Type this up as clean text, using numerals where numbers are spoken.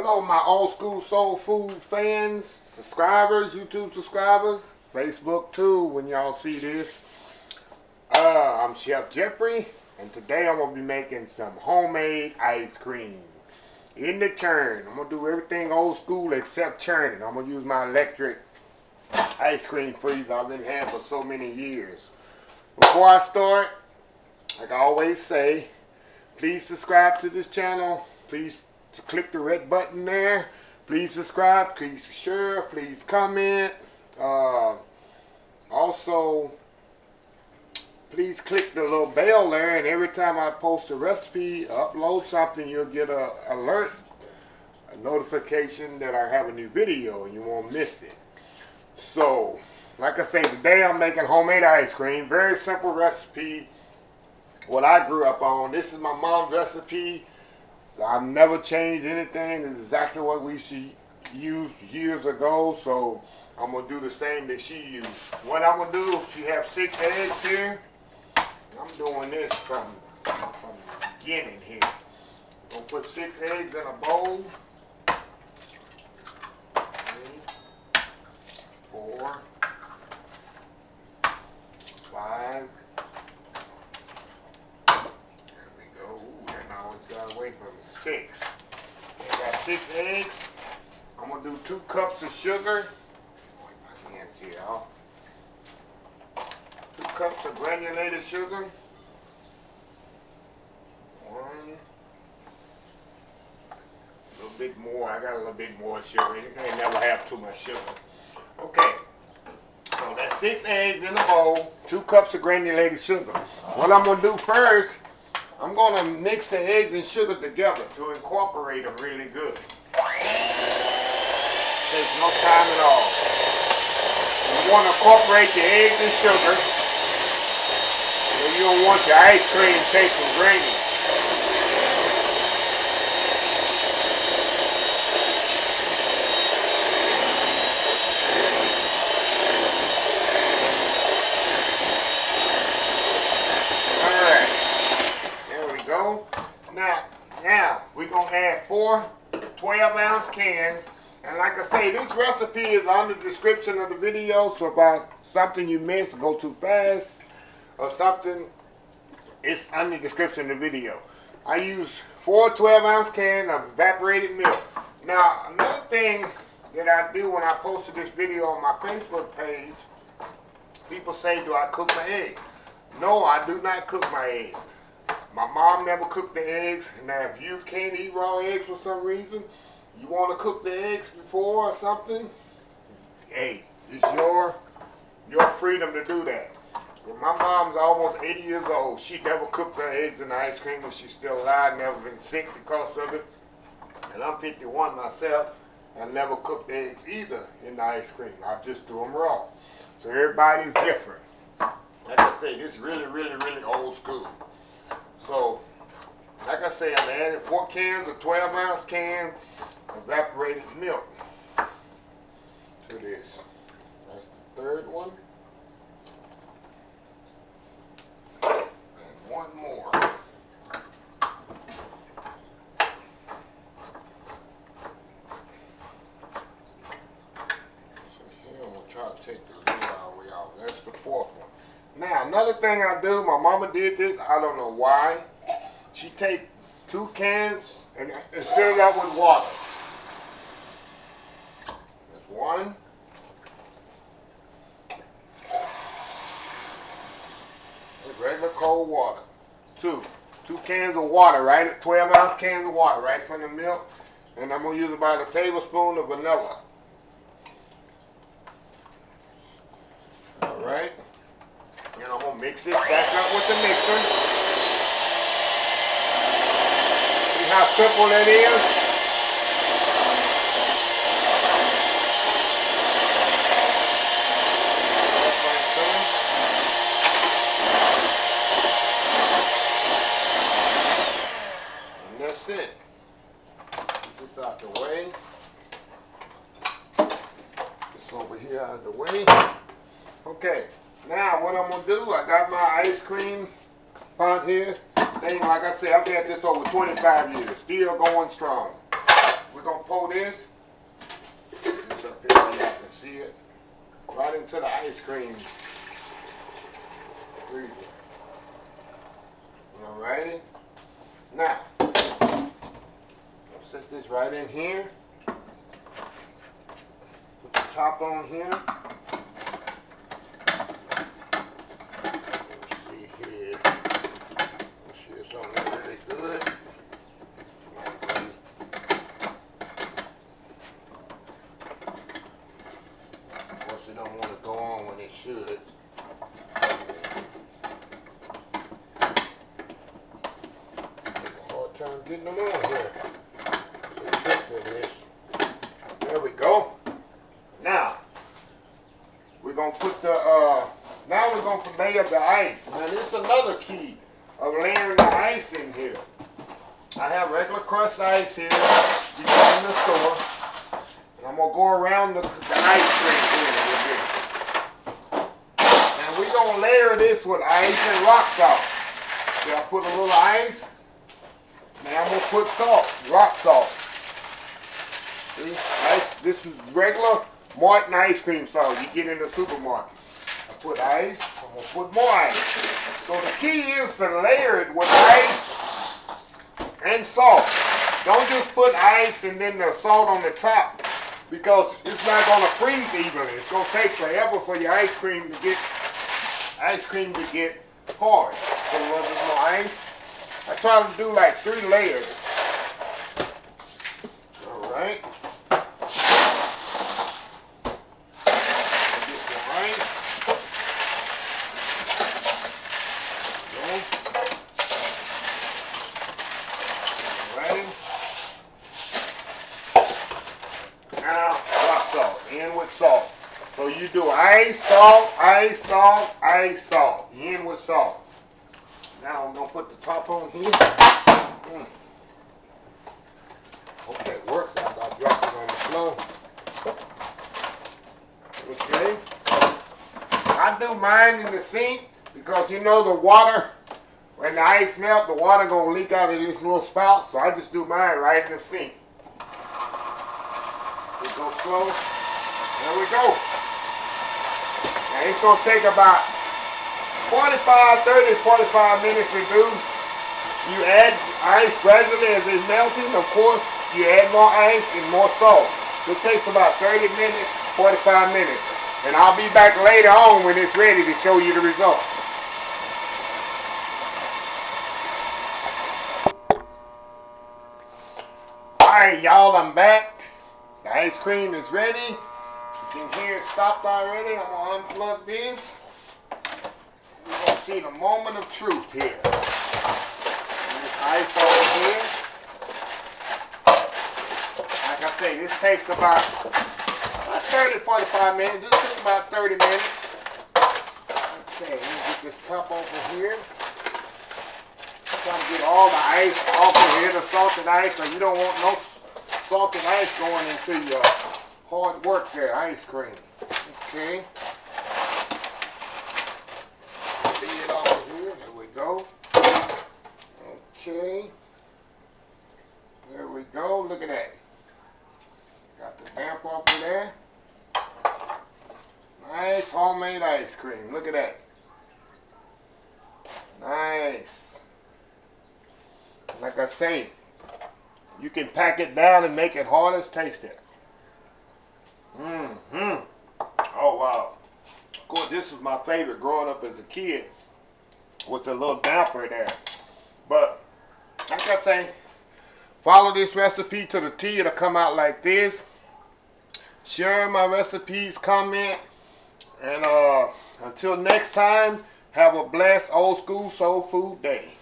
Hello, my old school soul food fans, subscribers, YouTube subscribers, Facebook too, when y'all see this. I'm Chef Jeffrey, and today I'm going to be making some homemade ice cream in the churn. I'm going to do everything old school except churning. I'm going to use my electric ice cream freezer I've been having for so many years. Before I start, like I always say, please subscribe to this channel. Please click the red button there. Please subscribe, please share, please comment. Also, please click the little bell there, and every time I post a recipe, upload something, you'll get a alert, a notification that I have a new video and you won't miss it. So, like I say, today I'm making homemade ice cream. Very simple recipe, what I grew up on. This is my mom's recipe. I've never changed anything. It's exactly what we used years ago, so I'm going to do the same that she used. What I'm going to do, she has 6 eggs here. I'm doing this from the beginning here. I'm going to put 6 eggs in a bowl. 3, 4, 5. Got away from 6. I got 6 eggs. I'm gonna do 2 cups of sugar. Wipe my hands here off. 2 cups of granulated sugar. 1. A little bit more. I got a little bit more sugar. You can't never have too much sugar. Okay. So that's 6 eggs in a bowl. 2 cups of granulated sugar. What I'm gonna do first, I'm going to mix the eggs and sugar together to incorporate them really good. Takes no time at all. You want to incorporate the eggs and sugar, so you don't want your ice cream tasting grainy. Now we're going to add 4 12-ounce cans, and like I say, this recipe is on the description of the video, so about something you miss, go too fast, or something, it's on the description of the video. I use 4 12-ounce cans of evaporated milk. Now, another thing that I do when I posted this video on my Facebook page, people say, do I cook my eggs? No, I do not cook my eggs. My mom never cooked the eggs. Now, if you can't eat raw eggs for some reason, you want to cook the eggs before or something, hey, it's your freedom to do that. Well, my mom's almost 80 years old. She never cooked her eggs in the ice cream when she's still alive, never been sick because of it. And I'm 51 myself. I never cooked the eggs either in the ice cream. I just do them raw. So everybody's different. Like I say, this is really, really, really old school. So, like I say, I'm adding 4 cans of 12-ounce cans of evaporated milk to this. That's the 3rd one. And 1 more. So here I'm going to try to take the lid all the way off. That's the 4th one. Now, another thing I do, my mama did this, I don't know why. She take 2 cans and fill it up with water. That's 1. That's regular cold water. 2 cans of water, right? 12-ounce cans of water, right from the milk. And I'm going to use about a tablespoon of vanilla. Alright. And I'm going to mix it back up with the mixer. See how simple that is? And that's it. Get this out the way. This over here out the way. Okay. Now, what I'm going to do, I got my ice cream pot here. Thing, like I said, I've had this over 25 years. Still going strong. We're going to pour this up here so y'all can see it. Right into the ice cream freezer. Alrighty. Now, I'll set this right in here. Put the top on here. Let's see here. Let's see if something really good. Of course, it don't want to go on when it should. Trying to get them on here. There we go. Now we're gonna put the now we're gonna layer the ice. Now this is another key of layering the ice in here. I have regular crushed ice here you get in the store, and I'm gonna go around the ice cream here a little bit. And we're gonna layer this with ice and rock salt. So I put a little ice. Now I'm going to put salt, rock salt. See, this is regular Martin ice cream salt you get in the supermarket. I put ice, I'm going to put more ice. So the key is to layer it with ice and salt. Don't just put ice and then the salt on the top, because it's not going to freeze evenly. It's going to take forever for your ice cream to get hard. So a little bit more ice. I try to do like 3 layers. Alright. Get some ice. Okay. Alrighty. Now, rock salt. In with salt. So you do ice, salt, ice, salt, ice, salt. In with salt. Now I'm going to put the top on here. Hope that works after I drop it on the floor. Okay. I do mine in the sink because you know the water, when the ice melts, the water going to leak out of this little spout. So I just do mine right in the sink. We go slow. There we go. Now it's going to take about 30, 45 minutes to do. You add ice gradually as it's melting. Of course, you add more ice and more salt. It takes about 30 minutes, 45 minutes. And I'll be back later on when it's ready to show you the results. Alright, y'all, I'm back. The ice cream is ready. You can hear it stopped already. I'm going to unplug this. We're going to see the moment of truth here. This ice over here. Like I say, this takes about 30, 45 minutes. This takes about 30 minutes. Okay, let me get this top over here. Try to get all the ice off of here, the salted ice, so you don't want no salted ice going into your hard work there, ice cream. Okay. See it over here. There we go. Okay. There we go. Look at that. Got the damp off of there. Nice homemade ice cream. Look at that. Nice. Like I say, you can pack it down and make it hard as taste it. Oh wow. Of course, this was my favorite growing up as a kid, with the little damper there. But like I say, follow this recipe to the T. It'll come out like this. Share my recipes, comment, and until next time, have a blessed old school soul food day.